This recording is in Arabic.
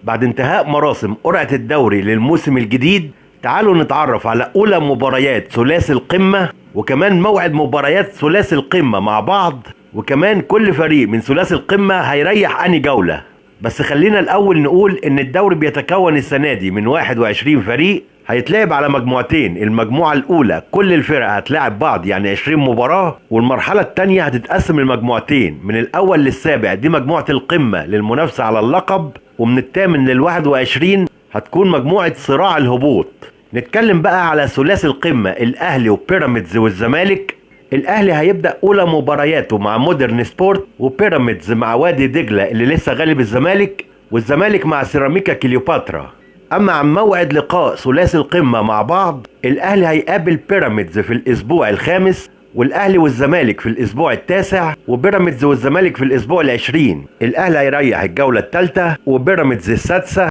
بعد انتهاء مراسم قرعة الدوري للموسم الجديد، تعالوا نتعرف على أولى مباريات ثلاثي القمة، وكمان موعد مباريات ثلاثي القمة مع بعض، وكمان كل فريق من ثلاثي القمة هيريح أنهي جولة. بس خلينا الأول نقول إن الدوري بيتكون السنة دي من 21 فريق، هيتلعب على مجموعتين. المجموعة الأولى كل الفرق هتلاعب بعض يعني 20 مباراة، والمرحلة التانية هتتقسم المجموعتين من الأول للسابع، دي مجموعة القمة للمنافسة على اللقب، ومن الثامن لل21 هتكون مجموعة صراع الهبوط. نتكلم بقى على ثلاثي القمة، الأهلي وبيراميدز والزمالك. الأهلي هيبدأ أولى مبارياته مع مودرن سبورت، وبيراميدز مع وادي دجلة اللي لسه غالب الزمالك، والزمالك مع سيراميكا كليوباترا. أما عن موعد لقاء ثلاثي القمة مع بعض، الأهلي هيقابل بيراميدز في الأسبوع الخامس، والأهلي والزمالك في الأسبوع التاسع، وبيراميدز والزمالك في الأسبوع العشرين. الأهلي هيريح الجولة الثالثة وبيراميدز السادسة.